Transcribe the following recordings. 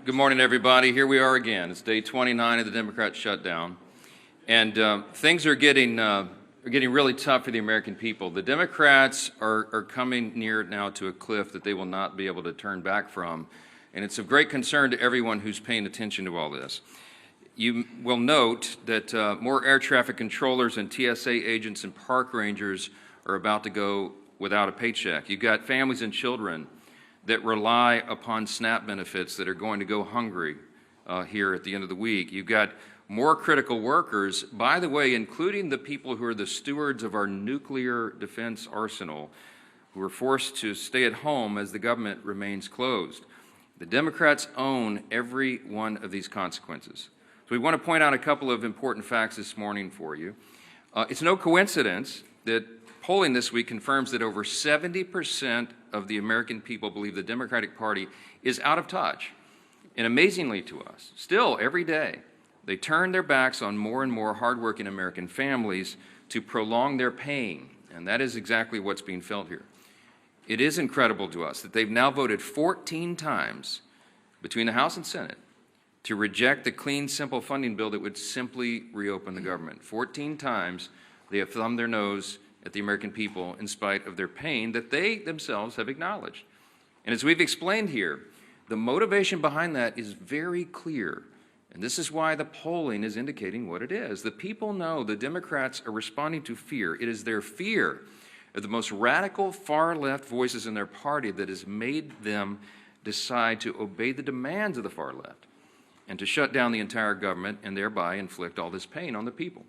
Good morning, everybody. Here we are again. It's day 29 of the Democrat shutdown, and things are getting really tough for the American people. The Democrats are coming near now to a cliff that they will not be able to turn back from, and it's of great concern to everyone who's paying attention to all this. You will note that more air traffic controllers and TSA agents and park rangers are about to go without a paycheck. You've got families and children that rely upon SNAP benefits that are going to go hungry here at the end of the week. You've got more critical workers, by the way, including the people who are the stewards of our nuclear defense arsenal, who are forced to stay at home as the government remains closed. The Democrats own every one of these consequences. So we want to point out a couple of important facts this morning for you. It's no coincidence that polling this week confirms that over 70% of the American people believe the Democratic Party is out of touch. And amazingly to us, still every day, they turn their backs on more and more hardworking American families to prolong their pain. And that is exactly what's being felt here. It is incredible to us that they've now voted 14 times between the House and Senate to reject the clean, simple funding bill that would simply reopen the government. 14 times they have thumbed their nose at the American people in spite of their pain that they themselves have acknowledged. And as we've explained here, the motivation behind that is very clear. And this is why the polling is indicating what it is. The people know the Democrats are responding to fear. It is their fear of the most radical far-left voices in their party that has made them decide to obey the demands of the far left and to shut down the entire government and thereby inflict all this pain on the people.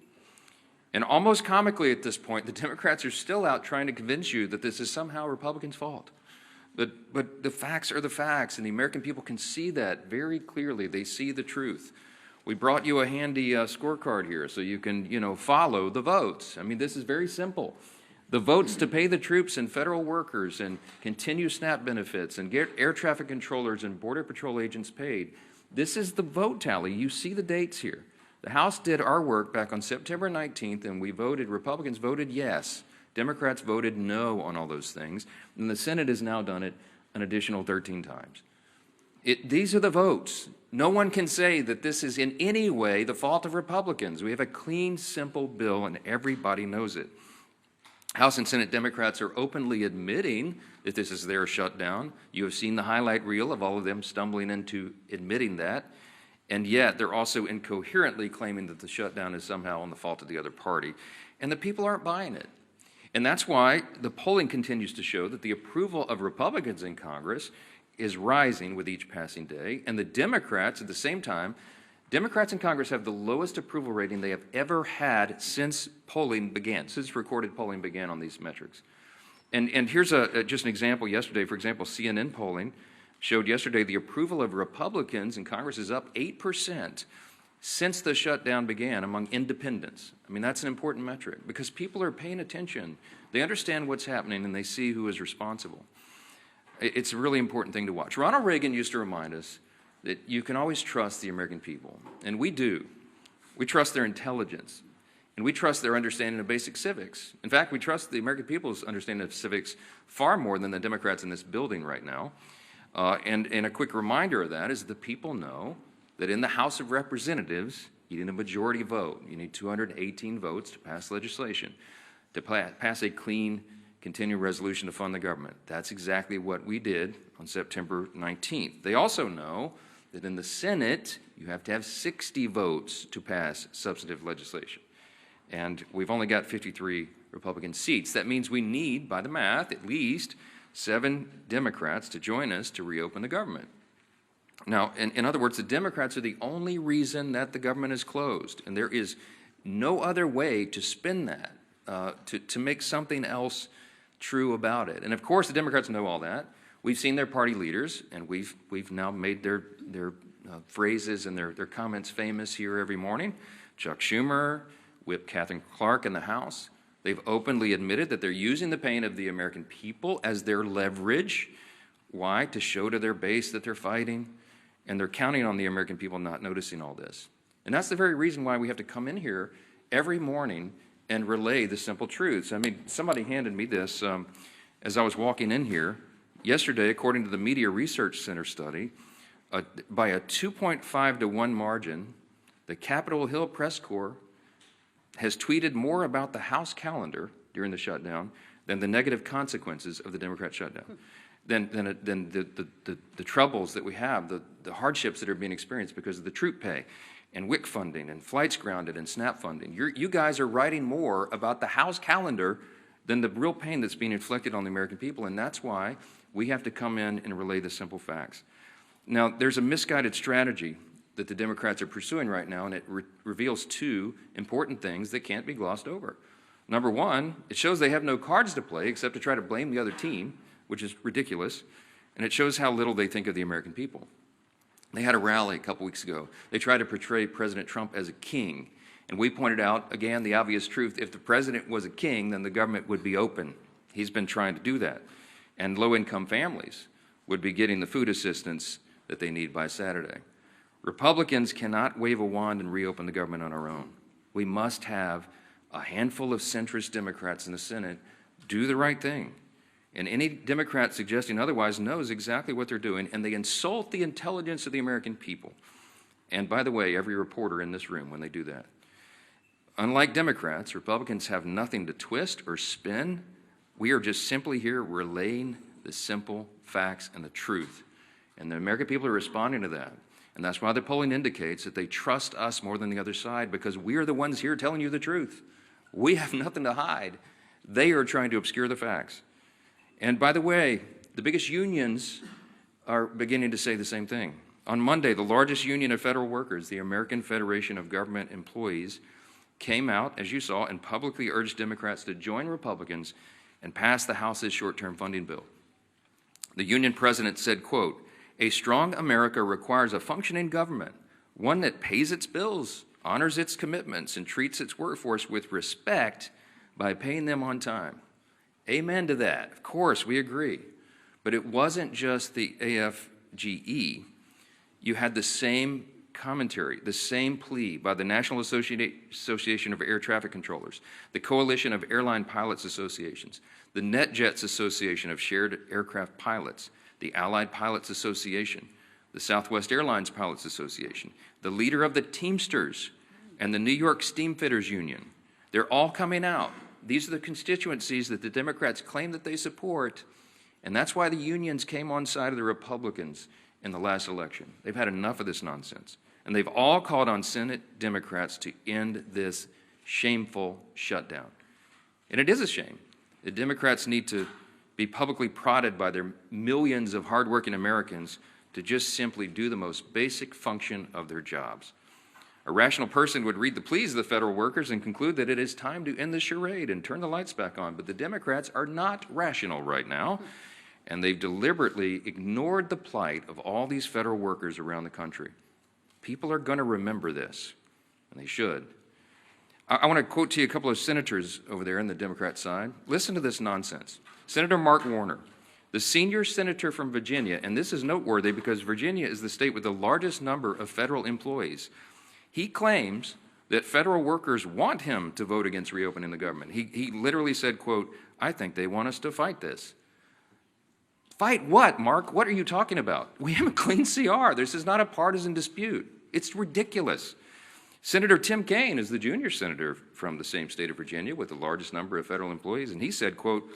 And almost comically at this point, the Democrats are still out trying to convince you that this is somehow Republicans' fault. But the facts are the facts, and the American people can see that very clearly. They see the truth. We brought you a handy scorecard here so you can, follow the votes. I mean, this is very simple. The votes to pay the troops and federal workers and continue SNAP benefits and get air traffic controllers and Border Patrol agents paid. This is the vote tally. You see the dates here. The House did our work back on September 19th, and we voted, Republicans voted yes. Democrats voted no on all those things, and the Senate has now done it an additional 13 times. These are the votes. No one can say that this is in any way the fault of Republicans. We have a clean, simple bill, and everybody knows it. House and Senate Democrats are openly admitting that this is their shutdown. You have seen the highlight reel of all of them stumbling into admitting that. And yet they're also incoherently claiming that the shutdown is somehow on the fault of the other party. And the people aren't buying it. And that's why the polling continues to show that the approval of Republicans in Congress is rising with each passing day. And the Democrats, at the same time, Democrats in Congress have the lowest approval rating they have ever had since polling began, since recorded polling began on these metrics. And here's just an example yesterday. For example, CNN polling showed yesterday the approval of Republicans in Congress is up 8% since the shutdown began among independents. I mean, that's an important metric because people are paying attention. They understand what's happening and they see who is responsible. It's a really important thing to watch. Ronald Reagan used to remind us that you can always trust the American people, and we do. We trust their intelligence, and we trust their understanding of basic civics. In fact, we trust the American people's understanding of civics far more than the Democrats in this building right now. And a quick reminder of that is the people know that in the House of Representatives, you need a majority vote. You need 218 votes to pass legislation, to pass a clean, continuing resolution to fund the government. That's exactly what we did on September 19th. They also know that in the Senate, you have to have 60 votes to pass substantive legislation. And we've only got 53 Republican seats. That means we need, by the math, at least 7 Democrats to join us to reopen the government. Now, in other words, the Democrats are the only reason that the government is closed, and there is no other way to spin that, to make something else true about it. And of course, the Democrats know all that. We've seen their party leaders, and we've now made their phrases and their comments famous here every morning. Chuck Schumer, Whip Catherine Clark in the House. They've openly admitted that they're using the pain of the American people as their leverage. Why? To show to their base that they're fighting. And they're counting on the American people not noticing all this. And that's the very reason why we have to come in here every morning and relay the simple truths. I mean, somebody handed me this as I was walking in here. Yesterday, according to the Media Research Center study, by a 2.5 to 1 margin, the Capitol Hill press corps has tweeted more about the House calendar during the shutdown than the negative consequences of the Democrat shutdown, than the troubles that we have, the hardships that are being experienced because of the troop pay and WIC funding and flights grounded and SNAP funding. You guys are writing more about the House calendar than the real pain that's being inflicted on the American people, and that's why we have to come in and relay the simple facts. Now, there's a misguided strategy that the Democrats are pursuing right now, and it reveals two important things that can't be glossed over. Number one, it shows they have no cards to play except to try to blame the other team, which is ridiculous, and it shows how little they think of the American people. They had a rally a couple weeks ago. They tried to portray President Trump as a king, and we pointed out, again, the obvious truth. If the president was a king, then the government would be open. He's been trying to do that, and low-income families would be getting the food assistance that they need by Saturday. Republicans cannot wave a wand and reopen the government on our own. We must have a handful of centrist Democrats in the Senate do the right thing. And any Democrat suggesting otherwise knows exactly what they're doing, and they insult the intelligence of the American people. And by the way, every reporter in this room when they do that. Unlike Democrats, Republicans have nothing to twist or spin. We are just simply here relaying the simple facts and the truth. And the American people are responding to that. And that's why the polling indicates that they trust us more than the other side, because we are the ones here telling you the truth. We have nothing to hide. They are trying to obscure the facts. And by the way, the biggest unions are beginning to say the same thing. On Monday, the largest union of federal workers, the American Federation of Government Employees, came out, as you saw, and publicly urged Democrats to join Republicans and pass the House's short-term funding bill. The union president said, quote, "A strong America requires a functioning government, one that pays its bills, honors its commitments, and treats its workforce with respect by paying them on time." Amen to that. Of course, we agree. But it wasn't just the AFGE. You had the same commentary, the same plea by the National Association of Air Traffic Controllers, the Coalition of Airline Pilots Associations, the NetJets Association of Shared Aircraft Pilots, the Allied Pilots Association, the Southwest Airlines Pilots Association, the leader of the Teamsters, and the New York Steamfitters Union. They're all coming out. These are the constituencies that the Democrats claim that they support, and that's why the unions came on side of the Republicans in the last election. They've had enough of this nonsense, and they've all called on Senate Democrats to end this shameful shutdown. And it is a shame. The Democrats need to be publicly prodded by their millions of hardworking Americans to just simply do the most basic function of their jobs. A rational person would read the pleas of the federal workers and conclude that it is time to end the charade and turn the lights back on. But the Democrats are not rational right now, and they've deliberately ignored the plight of all these federal workers around the country. People are going to remember this, and they should. I want to quote to you a couple of senators over there on the Democrat side. Listen to this nonsense. Senator Mark Warner, the senior senator from Virginia, and this is noteworthy because Virginia is the state with the largest number of federal employees. He claims that federal workers want him to vote against reopening the government. He literally said, quote, "I think they want us to fight this." Fight what, Mark? What are you talking about? We have a clean CR. This is not a partisan dispute. It's ridiculous. Senator Tim Kaine is the junior senator from the same state of Virginia with the largest number of federal employees, and he said, quote,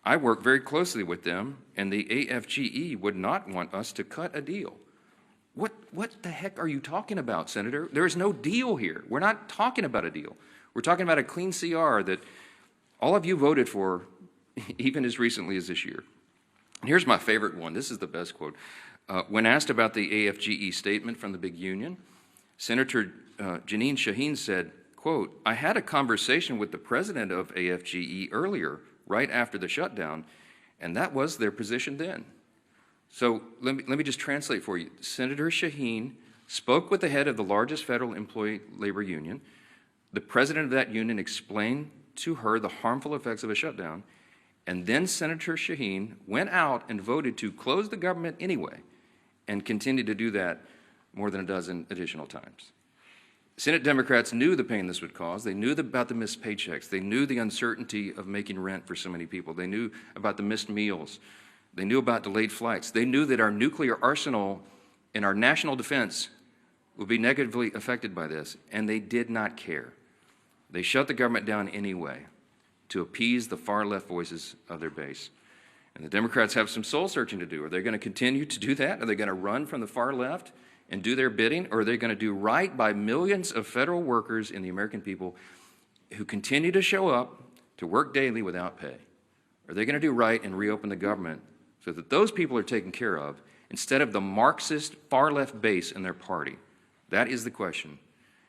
"I work very closely with them, and the AFGE would not want us to cut a deal." What the heck are you talking about, Senator? There is no deal here. We're not talking about a deal. We're talking about a clean CR that all of you voted for even as recently as this year. And here's my favorite one. This is the best quote. When asked about the AFGE statement from the big union, Senator Jeanine Shaheen said, quote, "I had a conversation with the president of AFGE earlier, right after the shutdown, and that was their position then." So let me just translate for you. Senator Shaheen spoke with the head of the largest federal employee labor union. The president of that union explained to her the harmful effects of a shutdown, and then Senator Shaheen went out and voted to close the government anyway and continued to do that more than a dozen additional times. Senate Democrats knew the pain this would cause. They knew about the missed paychecks. They knew the uncertainty of making rent for so many people. They knew about the missed meals. They knew about delayed flights. They knew that our nuclear arsenal and our national defense would be negatively affected by this, and they did not care. They shut the government down anyway to appease the far-left voices of their base. And the Democrats have some soul-searching to do. Are they going to continue to do that? Are they going to run from the far left and do their bidding? Or are they going to do right by millions of federal workers and the American people who continue to show up to work daily without pay? Are they going to do right and reopen the government so that those people are taken care of instead of the Marxist far-left base in their party? That is the question.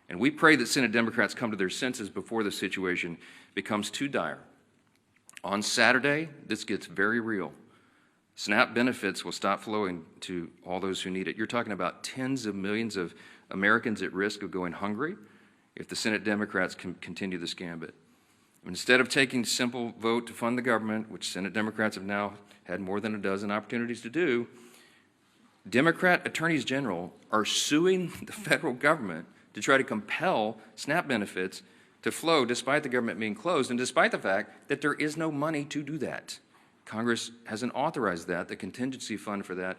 And we pray that Senate Democrats come to their senses before the situation becomes too dire. On Saturday, this gets very real. SNAP benefits will stop flowing to all those who need it. You're talking about tens of millions of Americans at risk of going hungry if the Senate Democrats can continue this gambit. Instead of taking a simple vote to fund the government, which Senate Democrats have now had more than a dozen opportunities to do, Democrat attorneys general are suing the federal government to try to compel SNAP benefits to flow despite the government being closed and despite the fact that there is no money to do that. Congress hasn't authorized that. The contingency fund for that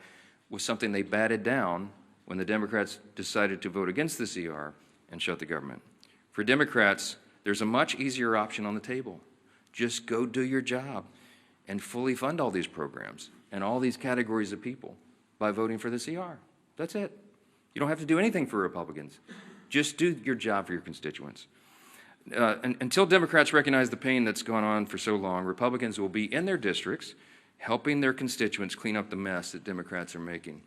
was something they batted down when the Democrats decided to vote against the CR and shut the government. For Democrats, there's a much easier option on the table. Just go do your job and fully fund all these programs and all these categories of people by voting for the CR. That's it. You don't have to do anything for Republicans. Just do your job for your constituents. Until Democrats recognize the pain that's gone on for so long, Republicans will be in their districts helping their constituents clean up the mess that Democrats are making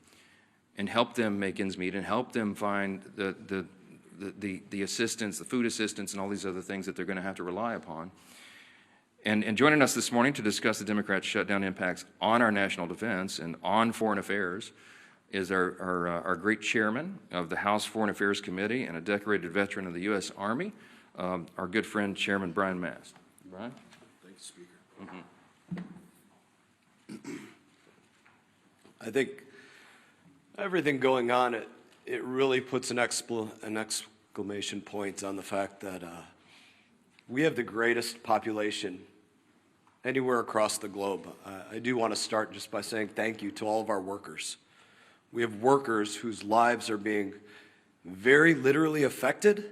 and help them make ends meet and help them find the assistance, the food assistance, and all these other things that they're going to have to rely upon. And joining us this morning to discuss the Democrats' shutdown impacts on our national defense and on foreign affairs is our great chairman of the House Foreign Affairs Committee and a decorated veteran of the U.S. Army, our good friend, Chairman Brian Mast. Brian? Thank you, Speaker. I think everything going on, it really puts an exclamation point on the fact that we have the greatest population anywhere across the globe. I do want to start just by saying thank you to all of our workers. We have workers whose lives are being very literally affected,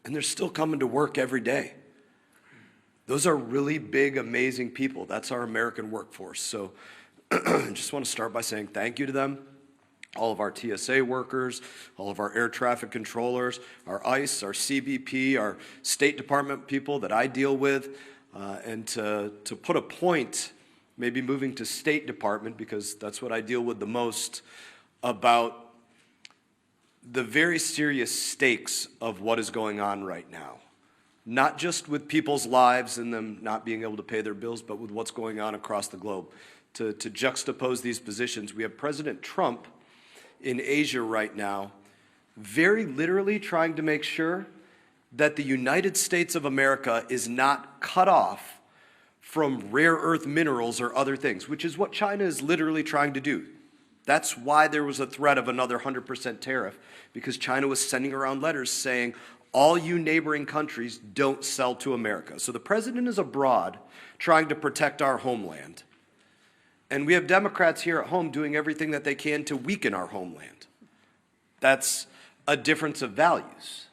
and they're still coming to work every day. Those are really big, amazing people. That's our American workforce. So I just want to start by saying thank you to them, all of our TSA workers, all of our air traffic controllers, our ICE, our CBP, our State Department people that I deal with, and to put a point, maybe moving to State Department, because that's what I deal with the most, about the very serious stakes of what is going on right now. Not just with people's lives and them not being able to pay their bills, but with what's going on across the globe. To juxtapose these positions, we have President Trump in Asia right now, very literally trying to make sure that the United States of America is not cut off from rare earth minerals or other things, which is what China is literally trying to do. That's why there was a threat of another 100% tariff, because China was sending around letters saying, all you neighboring countries don't sell to America. So the president is abroad trying to protect our homeland. And we have Democrats here at home doing everything that they can to weaken our homeland. That's a difference of values.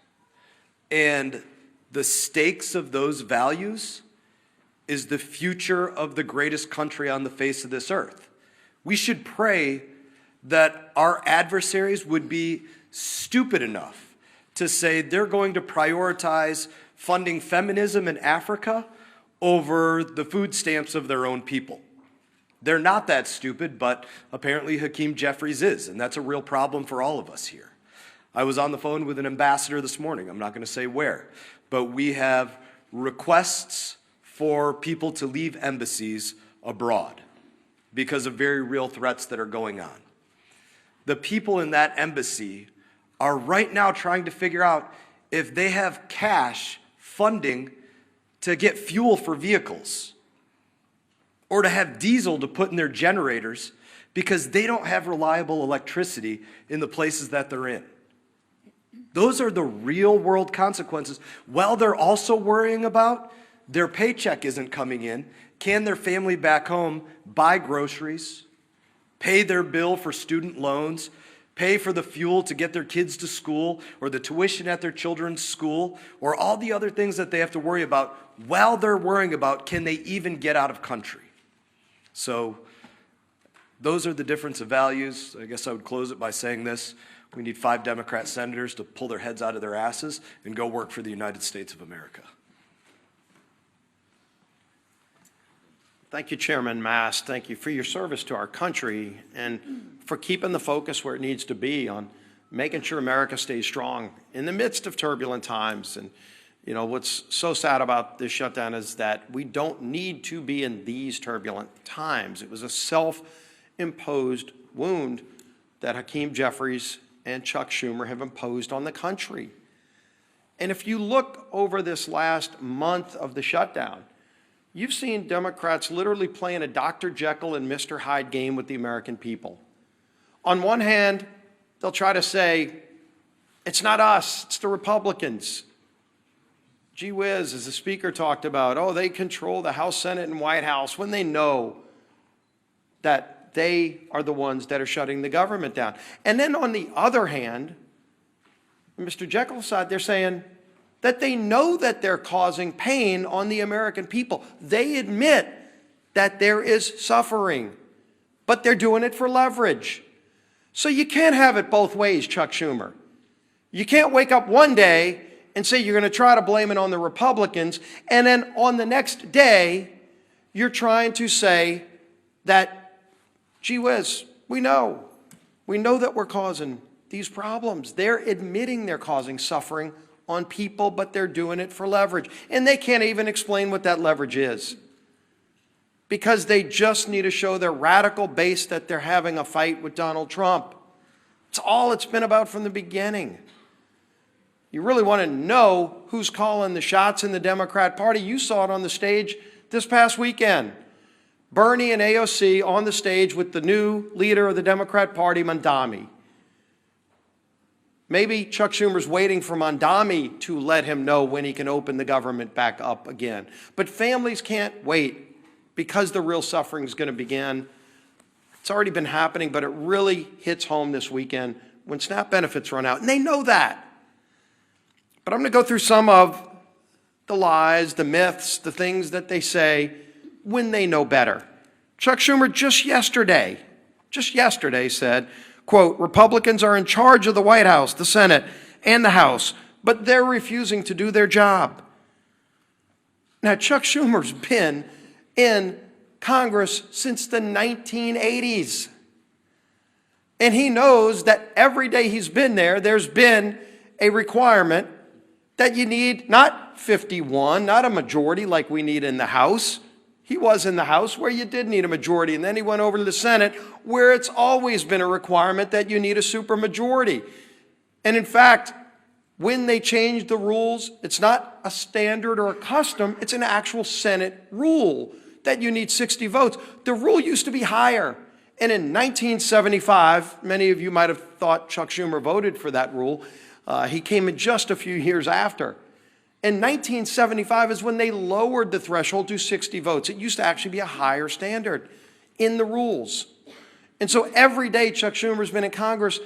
And the stakes of those values is the future of the greatest country on the face of this earth. We should pray that our adversaries would be stupid enough to say they're going to prioritize funding feminism in Africa over the food stamps of their own people. They're not that stupid, but apparently Hakeem Jeffries is, and that's a real problem for all of us here. I was on the phone with an ambassador this morning. I'm not going to say where, but we have requests for people to leave embassies abroad because of very real threats that are going on. The people in that embassy are right now trying to figure out if they have cash funding to get fuel for vehicles or to have diesel to put in their generators because they don't have reliable electricity in the places that they're in. Those are the real world consequences. While they're also worrying about their paycheck isn't coming in, can their family back home buy groceries, pay their bill for student loans, pay for the fuel to get their kids to school, or the tuition at their children's school, or all the other things that they have to worry about while they're worrying about, can they even get out of country? So those are the difference of values. I guess I would close it by saying this. We need 5 Democrat senators to pull their heads out of their asses and go work for the United States of America. Thank you, Chairman Mast. Thank you for your service to our country and for keeping the focus where it needs to be on making sure America stays strong in the midst of turbulent times. And, you know, what's so sad about this shutdown is that we don't need to be in these turbulent times. It was a self-imposed wound that Hakeem Jeffries and Chuck Schumer have imposed on the country. And if you look over this last month of the shutdown, you've seen Democrats literally playing a Dr. Jekyll and Mr. Hyde game with the American people. On one hand, they'll try to say, it's not us, it's the Republicans. Gee whiz, as the speaker talked about, oh, they control the House, Senate, and White House when they know that they are the ones that are shutting the government down. And then on the other hand, Mr. Jekyll's side, they're saying that they know that they're causing pain on the American people. They admit that there is suffering, but they're doing it for leverage. So you can't have it both ways, Chuck Schumer. You can't wake up one day and say you're going to try to blame it on the Republicans, and then on the next day, you're trying to say that, gee whiz, we know that we're causing these problems. They're admitting they're causing suffering on people, but they're doing it for leverage. And they can't even explain what that leverage is, because they just need to show their radical base that they're having a fight with Donald Trump. It's all it's been about from the beginning. You really want to know who's calling the shots in the Democrat Party. You saw it on the stage this past weekend. Bernie and AOC on the stage with the new leader of the Democrat Party, Mondami. Maybe Chuck Schumer's waiting for Mondami to let him know when he can open the government back up again. But families can't wait, because the real suffering is going to begin. It's already been happening, but it really hits home this weekend when SNAP benefits run out. And they know that. But I'm going to go through some of the lies, the myths, the things that they say when they know better. Chuck Schumer just yesterday said, quote, Republicans are in charge of the White House, the Senate, and the House, but they're refusing to do their job. Now, Chuck Schumer's been in Congress since the 1980s. And he knows that every day he's been there, there's been a requirement that you need not 51, not a majority like we need in the House. He was in the House where you did need a majority, and then he went over to the Senate where it's always been a requirement that you need a supermajority. And in fact, when they changed the rules, it's not a standard or a custom, it's an actual Senate rule that you need 60 votes. The rule used to be higher. And in 1975, many of you might have thought Chuck Schumer voted for that rule. He came in just a few years after. In 1975 is when they lowered the threshold to 60 votes. It used to actually be a higher standard in the rules. And so every day Chuck Schumer's been in Congress,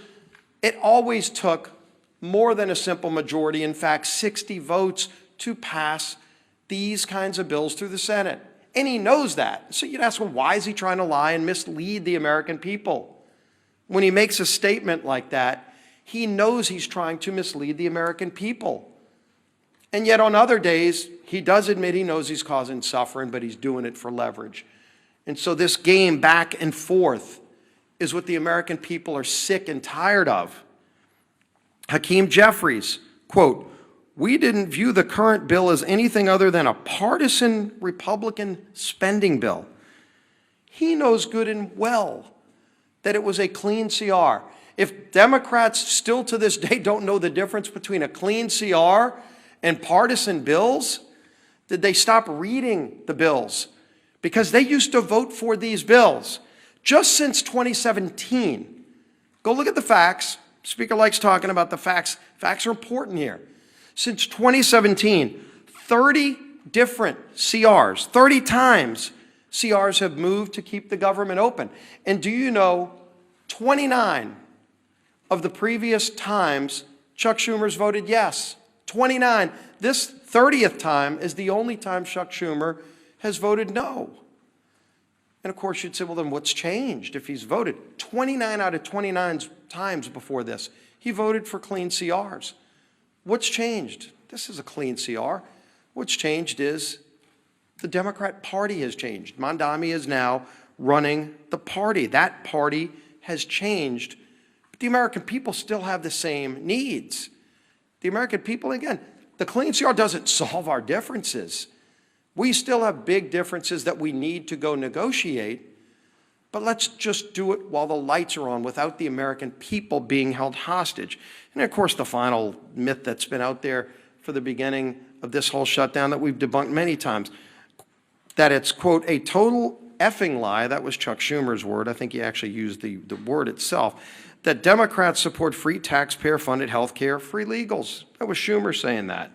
it always took more than a simple majority, in fact, 60 votes to pass these kinds of bills through the Senate. And he knows that. So you'd ask, well, why is he trying to lie and mislead the American people? When he makes a statement like that, he knows he's trying to mislead the American people. And yet on other days, he does admit he knows he's causing suffering, but he's doing it for leverage. And so this game back and forth is what the American people are sick and tired of. Hakeem Jeffries, quote, we didn't view the current bill as anything other than a partisan Republican spending bill. He knows good and well that it was a clean CR. If Democrats still to this day don't know the difference between a clean CR and partisan bills, did they stop reading the bills? Because they used to vote for these bills just since 2017. Go look at the facts. Speaker likes talking about the facts. Facts are important here. Since 2017, 30 different CRs, 30 times CRs have moved to keep the government open. And do you know 29 of the previous times Chuck Schumer's voted yes. 29. This 30th time is the only time Chuck Schumer has voted no. And of course you'd say, well, then what's changed if he's voted? 29 out of 29 times before this, he voted for clean CRs. What's changed? This is a clean CR. What's changed is the Democrat Party has changed. Mondami is now running the party. That party has changed. But the American people still have the same needs. The American people, again, the clean CR doesn't solve our differences. We still have big differences that we need to go negotiate, but let's just do it while the lights are on without the American people being held hostage. And of course, the final myth that's been out there for the beginning of this whole shutdown that we've debunked many times, that it's, quote, a total effing lie, that was Chuck Schumer's word, I think he actually used the word itself, that Democrats support free taxpayer-funded health care, free legals. That was Schumer saying that.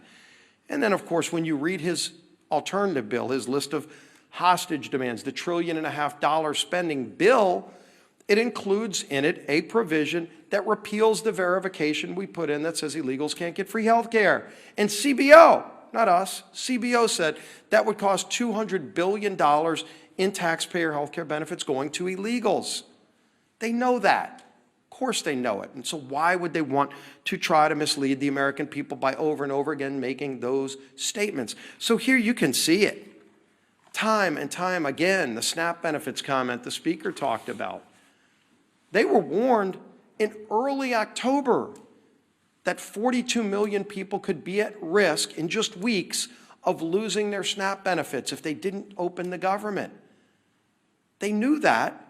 And then, of course, when you read his alternative bill, his list of hostage demands, the $1.5 trillion spending bill, it includes in it a provision that repeals the verification we put in that says illegals can't get free health care. And CBO, not us, CBO said that would cost $200 billion in taxpayer health care benefits going to illegals. They know that. Of course they know it. And so why would they want to try to mislead the American people by over and over again making those statements? So here you can see it. Time and time again, the SNAP benefits comment the speaker talked about. They were warned in early October that 42 million people could be at risk in just weeks of losing their SNAP benefits if they didn't open the government. They knew that.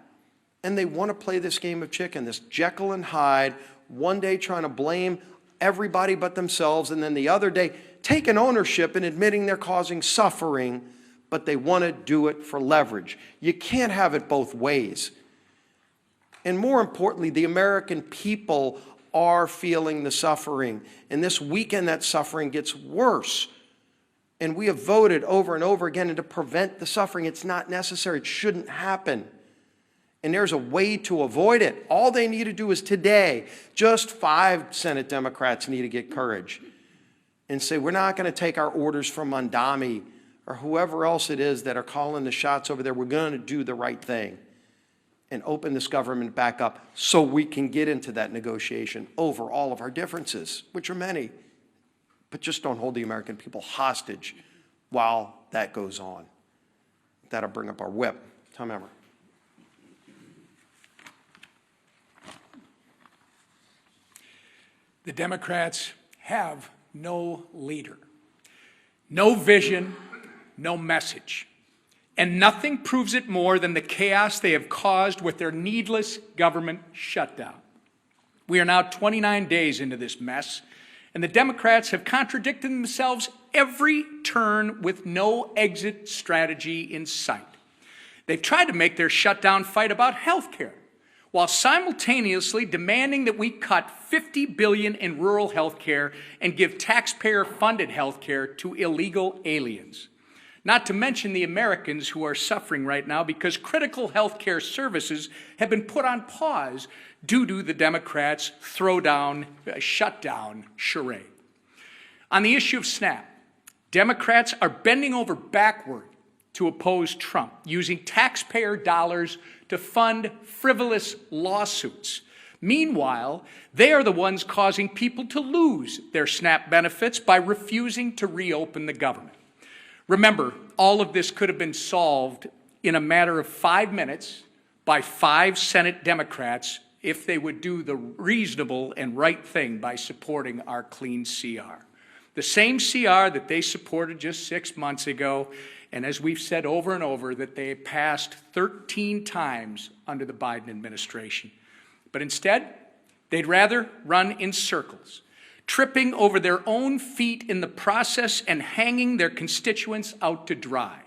And they want to play this game of chicken, this Jekyll and Hyde, one day trying to blame everybody but themselves, and then the other day taking ownership and admitting they're causing suffering, but they want to do it for leverage. You can't have it both ways. And more importantly, the American people are feeling the suffering. And this weekend, that suffering gets worse. And we have voted over and over again to prevent the suffering. It's not necessary. It shouldn't happen. And there's a way to avoid it. All they need to do is today, just 5 Senate Democrats need to get courage and say, we're not going to take our orders from Mondami or whoever else it is that are calling the shots over there. We're going to do the right thing and open this government back up so we can get into that negotiation over all of our differences, which are many. But just don't hold the American people hostage while that goes on. That'll bring up our whip. Tom Emmer. The Democrats have no leader, no vision, no message. And nothing proves it more than the chaos they have caused with their needless government shutdown. We are now 29 days into this mess, and the Democrats have contradicted themselves every turn with no exit strategy in sight. They've tried to make their shutdown fight about health care, while simultaneously demanding that we cut $50 billion in rural health care and give taxpayer-funded health care to illegal aliens. Not to mention the Americans who are suffering right now because critical health care services have been put on pause due to the Democrats' shutdown charade. On the issue of SNAP, Democrats are bending over backward to oppose Trump, using taxpayer dollars to fund frivolous lawsuits. Meanwhile, they are the ones causing people to lose their SNAP benefits by refusing to reopen the government. Remember, all of this could have been solved in a matter of 5 minutes by 5 Senate Democrats if they would do the reasonable and right thing by supporting our clean CR. The same CR that they supported just 6 months ago, and as we've said over and over, that they passed 13 times under the Biden administration. But instead, they'd rather run in circles, tripping over their own feet in the process and hanging their constituents out to dry.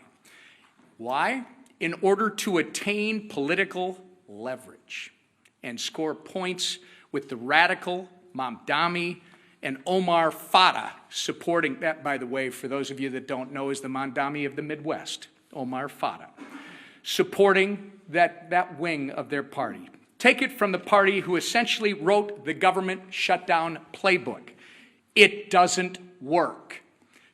Why? In order to attain political leverage and score points with the radical Mamdani and Omar Fata supporting that, by the way, for those of you that don't know, is the Mamdani of the Midwest, Omar Fata, supporting that wing of their party. Take it from the party who essentially wrote the government shutdown playbook. It doesn't work.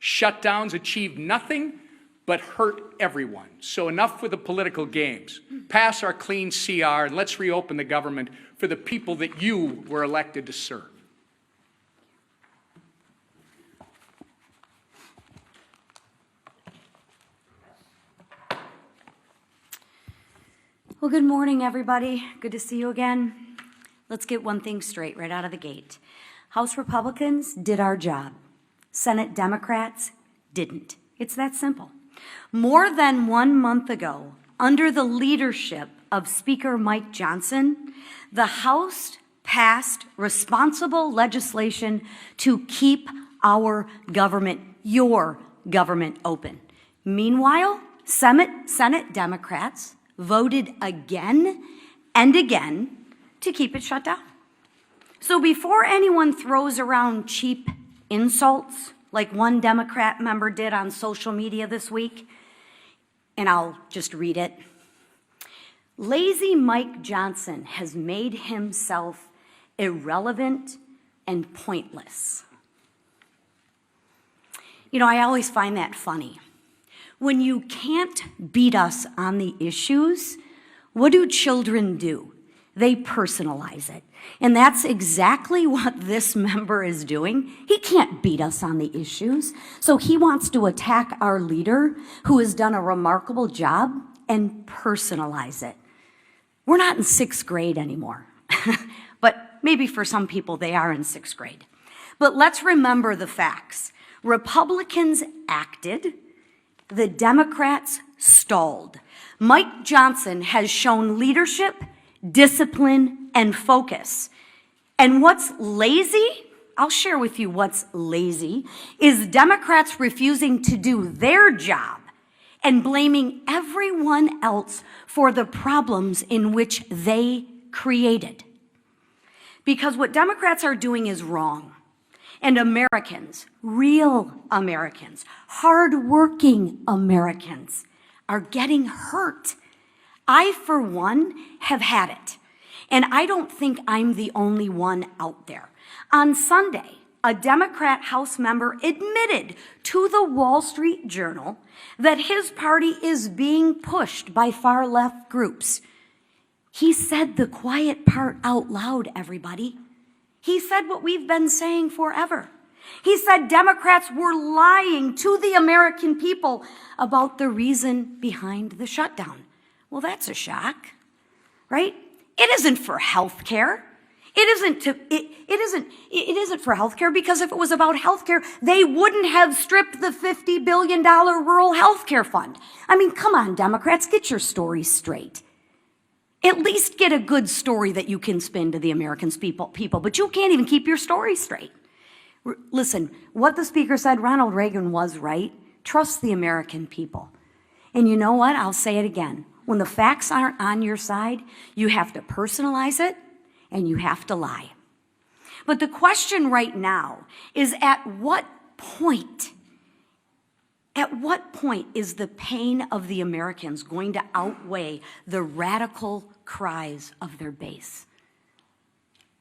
Shutdowns achieve nothing but hurt everyone. So enough with the political games. Pass our clean CR and let's reopen the government for the people that you were elected to serve. Well, good morning, everybody. Good to see you again. Let's get one thing straight right out of the gate. House Republicans did our job. Senate Democrats didn't. It's that simple. More than 1 month ago, under the leadership of Speaker Mike Johnson, the House passed responsible legislation to keep our government, your government, open. Meanwhile, Senate Democrats voted again and again to keep it shut down. So before anyone throws around cheap insults like one Democrat member did on social media this week, and I'll just read it. Lazy Mike Johnson has made himself irrelevant and pointless. You know, I always find that funny. When you can't beat us on the issues, what do children do? They personalize it. And that's exactly what this member is doing. He can't beat us on the issues. So he wants to attack our leader, who has done a remarkable job, and personalize it. We're not in 6th grade anymore. But maybe for some people they are in 6th grade. But let's remember the facts. Republicans acted. The Democrats stalled. Mike Johnson has shown leadership, discipline, and focus. And what's lazy, I'll share with you what's lazy, is Democrats refusing to do their job and blaming everyone else for the problems in which they created. Because what Democrats are doing is wrong. And Americans, real Americans, hardworking Americans, are getting hurt. I, for one, have had it. And I don't think I'm the only one out there. On Sunday, a Democrat House member admitted to the Wall Street Journal that his party is being pushed by far-left groups. He said the quiet part out loud, everybody. He said what we've been saying forever. He said Democrats were lying to the American people about the reason behind the shutdown. Well, that's a shock, right? It isn't for health care. It isn't for health care, because if it was about health care, they wouldn't have stripped the $50 billion rural health care fund. I mean, come on, Democrats, get your story straight. At least get a good story that you can spin to the American people, but you can't even keep your story straight. Listen, what the speaker said, Ronald Reagan was right. Trust the American people. And you know what? I'll say it again. When the facts aren't on your side, you have to personalize it and you have to lie. But the question right now is, at what point is the pain of the Americans going to outweigh the radical cries of their base?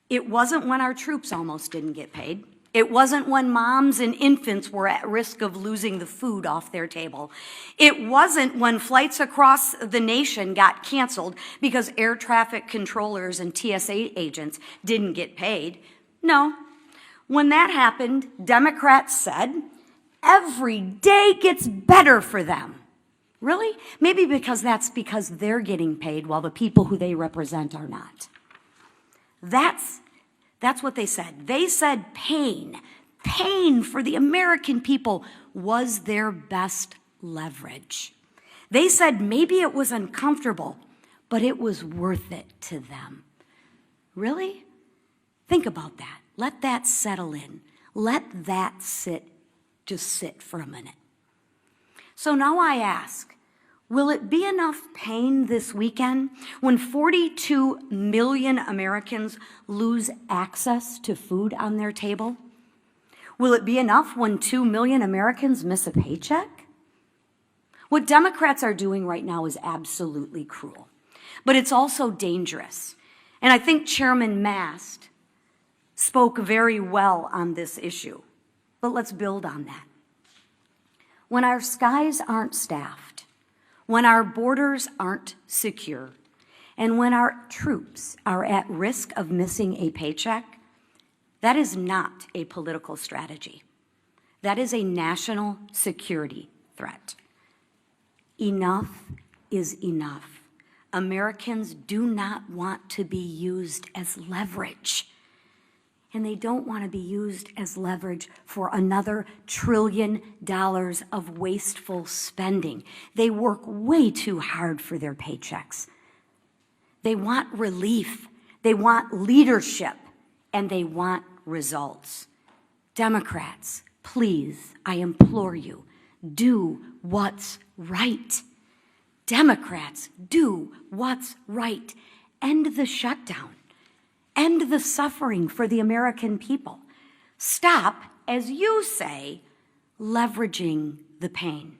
It wasn't when our troops almost didn't get paid. It wasn't when moms and infants were at risk of losing the food off their table. It wasn't when flights across the nation got canceled because air traffic controllers and TSA agents didn't get paid. No. When that happened, Democrats said, every day gets better for them. Really? Maybe because they're getting paid while the people who they represent are not. That's what they said. They said pain for the American people was their best leverage. They said maybe it was uncomfortable, but it was worth it to them. Really? Think about that. Let that settle in. Let that just sit for a minute. So now I ask, will it be enough pain this weekend when 42 million Americans lose access to food on their table? Will it be enough when 2 million Americans miss a paycheck? What Democrats are doing right now is absolutely cruel, but it's also dangerous. And I think Chairman Mast spoke very well on this issue, but let's build on that. When our skies aren't staffed, when our borders aren't secure, and when our troops are at risk of missing a paycheck, that is not a political strategy. That is a national security threat. Enough is enough. Americans do not want to be used as leverage. And they don't want to be used as leverage for another $1 trillion of wasteful spending. They work way too hard for their paychecks. They want relief, they want leadership, and they want results. Democrats, please, I implore you, do what's right. Democrats, do what's right. End the shutdown. End the suffering for the American people. Stop, as you say, leveraging the pain.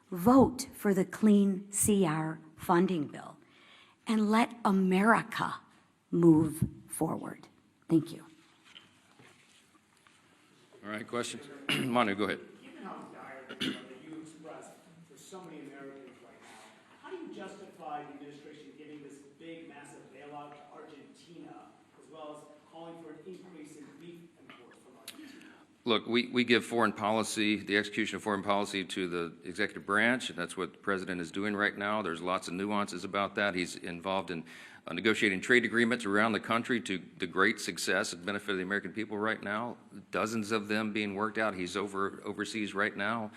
Vote for the Clean CR funding bill and let America move forward. Thank you. All right, questions? Manu, go ahead. Given how dire that you expressed for so many Americans right now, how do you justify the administration giving this big, massive bailout to Argentina, as well as calling for an increase in beef imports from Argentina? Look, we give foreign policy, the execution of foreign policy to the executive branch, and that's what the president is doing right now. There's lots of nuances about that. He's involved in negotiating trade agreements around the country to the great success and benefit of the American people right now. Dozens of them being worked out. He's overseas right now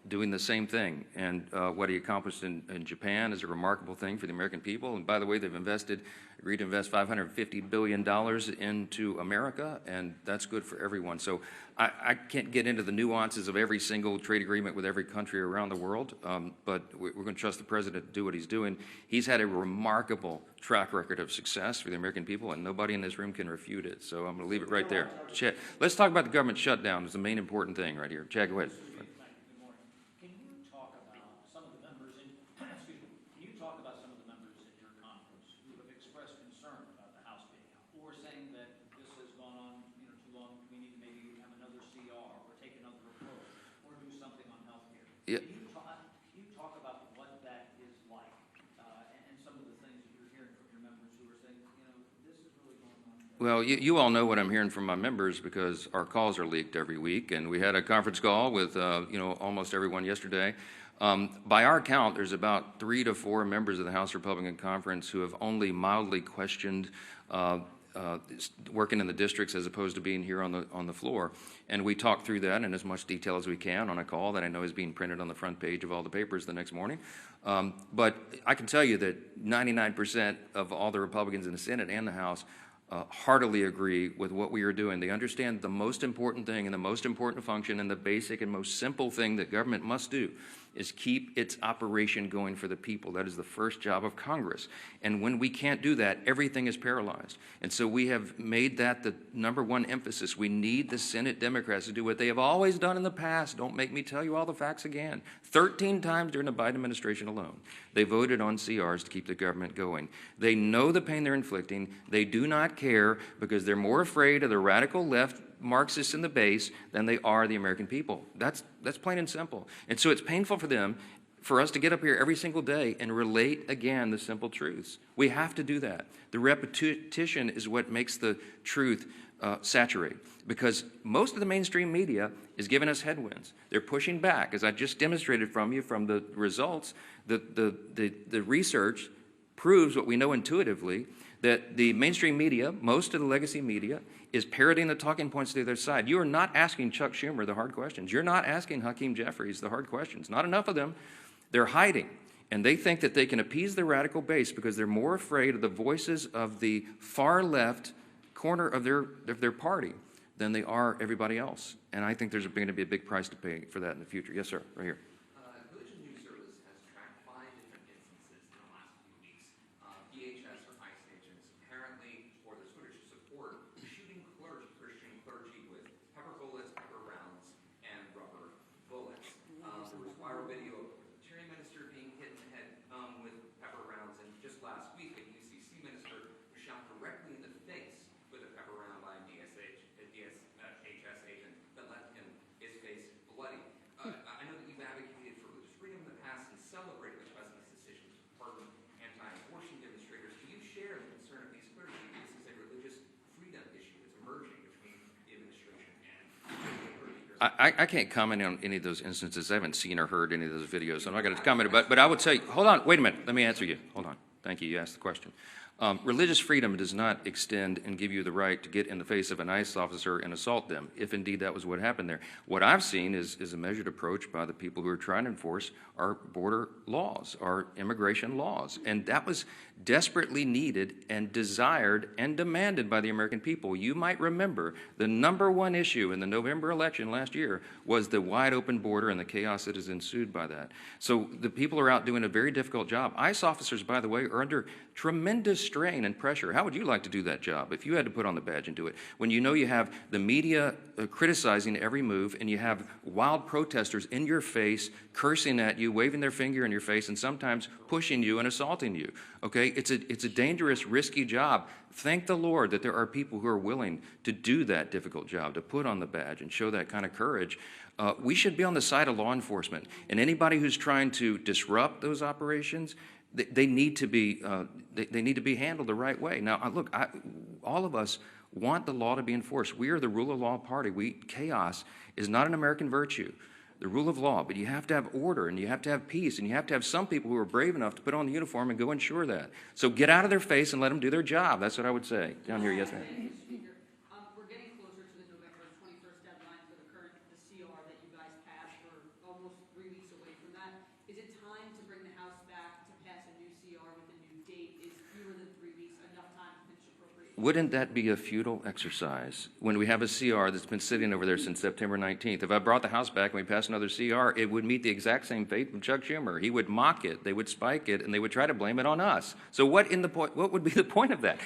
doing the same thing. And what he accomplished in Japan is a remarkable thing for the American people. And by the way, they've agreed to invest $550 billion into America, and that's good for everyone. So I can't get into the nuances of every single trade agreement with every country around the world, but we're going to trust the president to do what he's doing. He's had a remarkable track record of success for the American people, and nobody in this room can refute it. So I'm going to leave it right there. Chad, let's talk about the government shutdown. It's the main important thing right here. Chad, go ahead. Can you talk about some of the members in, excuse me, can you talk about some of the members in your conference who have expressed concern about the House being out, or saying that this has gone on, too long, we need to maybe have another CR or take another approach or do something on health care? Yeah. Can you talk about what that is like and some of the things that you're hearing from your members who are saying, this is really going on? Well, you all know what I'm hearing from my members because our calls are leaked every week, and we had a conference call with almost everyone yesterday. By our count, there's about 3 to 4 members of the House Republican Conference who have only mildly questioned working in the districts as opposed to being here on the floor. And we talked through that in as much detail as we can on a call that I know is being printed on the front page of all the papers the next morning. But I can tell you that 99% of all the Republicans in the Senate and the House heartily agree with what we are doing. They understand the most important thing and the most important function and the basic and most simple thing that government must do is keep its operation going for the people. That is the first job of Congress. And when we can't do that, everything is paralyzed. And so we have made that the #1 emphasis. We need the Senate Democrats to do what they have always done in the past. Don't make me tell you all the facts again. 13 times during the Biden administration alone, they voted on CRs to keep the government going. They know the pain they're inflicting. They do not care because they're more afraid of the radical left Marxists in the base than they are the American people. That's plain and simple. And so it's painful for them, for us to get up here every single day and relate again the simple truths. We have to do that. The repetition is what makes the truth saturate, because most of the mainstream media is giving us headwinds. They're pushing back, as I just demonstrated from you from the results. The research proves what we know intuitively, that the mainstream media, most of the legacy media, is parroting the talking points to their side. You are not asking Chuck Schumer the hard questions. You're not asking Hakeem Jeffries the hard questions. Not enough of them. They're hiding. And they think that they can appease the radical base because they're more afraid of the voices of the far left corner of their party than they are everybody else. And I think there's going to be a big price to pay for that in the future. Yes, sir, right here. Religion News Service has tracked 5 different instances in the last few weeks. DHS or ICE agents apparently, or the Swedish support, shooting Christian clergy with pepper bullets, pepper rounds, and rubber bullets. There was viral video of a Presbyterian minister being hit in the head with pepper rounds, and just last week a UCC minister was shot I can't comment on any of those instances. I haven't seen or heard any of those videos, so I'm not going to comment. But I would say, hold on, wait a minute. Let me answer you. Hold on. Thank you. You asked the question. Religious freedom does not extend and give you the right to get in the face of an ICE officer and assault them, if indeed that was what happened there. What I've seen is a measured approach by the people who are trying to enforce our border laws, our immigration laws. And that was desperately needed and desired and demanded by the American people. You might remember the #1 issue in the November election last year was the wide open border and the chaos that has ensued by that. So the people are out doing a very difficult job. ICE officers, by the way, are under tremendous strain and pressure. How would you like to do that job if you had to put on the badge and do it? When you know you have the media criticizing every move and you have wild protesters in your face, cursing at you, waving their finger in your face, and sometimes pushing you and assaulting you. Okay, it's a dangerous, risky job. Thank the Lord that there are people who are willing to do that difficult job, to put on the badge and show that kind of courage. We should be on the side of law enforcement, and anybody who's trying to disrupt those operations, they need to be handled the right way. Now, look, all of us want the law to be enforced. We are the rule of law party. Chaos is not an American virtue. The rule of law, but you have to have order, and you have to have peace, and you have to have some people who are brave enough to put on the uniform and go ensure that. So get out of their face and let them do their job. That's what I would say. Down here, yes, ma'am. We're getting closer to the November 21st deadline for the CR that you guys passed. We're almost 3 weeks away from that. Is it time to bring the House back to pass a new CR with a new date? Is fewer than 3 weeks enough time to finish appropriations? Wouldn't that be a futile exercise when we have a CR that's been sitting over there since September 19th? If I brought the House back and we passed another CR, it would meet the exact same fate with Chuck Schumer. He would mock it, they would spike it, and they would try to blame it on us. So what would be the point of that?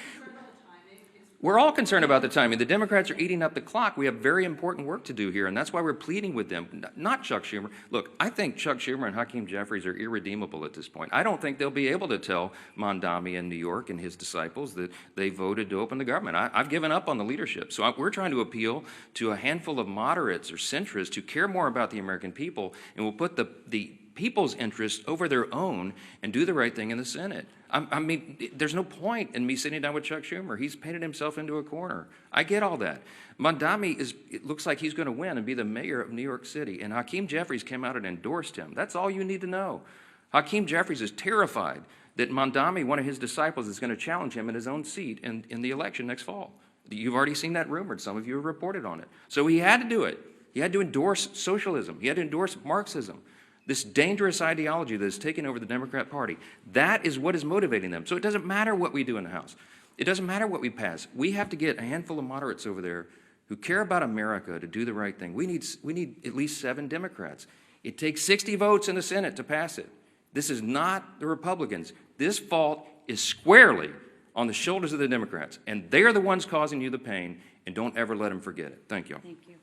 We're all concerned about the timing. The Democrats are eating up the clock. We have very important work to do here, and that's why we're pleading with them, not Chuck Schumer. Look, I think Chuck Schumer and Hakeem Jeffries are irredeemable at this point. I don't think they'll be able to tell Mondami in New York and his disciples that they voted to open the government. I've given up on the leadership. So we're trying to appeal to a handful of moderates or centrists who care more about the American people and will put the people's interests over their own and do the right thing in the Senate. I mean, there's no point in me sitting down with Chuck Schumer. He's painted himself into a corner. I get all that. Mondami it looks like he's going to win and be the mayor of New York City, and Hakeem Jeffries came out and endorsed him. That's all you need to know. Hakeem Jeffries is terrified that Mondami, one of his disciples, is going to challenge him in his own seat in the election next fall. You've already seen that rumored. Some of you have reported on it. So he had to do it. He had to endorse socialism. He had to endorse Marxism. This dangerous ideology that has taken over the Democrat Party. That is what is motivating them. So it doesn't matter what we do in the House. It doesn't matter what we pass. We have to get a handful of moderates over there who care about America to do the right thing. We need at least 7 Democrats. It takes 60 votes in the Senate to pass it. This is not the Republicans. This fault is squarely on the shoulders of the Democrats, and they're the ones causing you the pain, and don't ever let them forget it. Thank you. Thank you.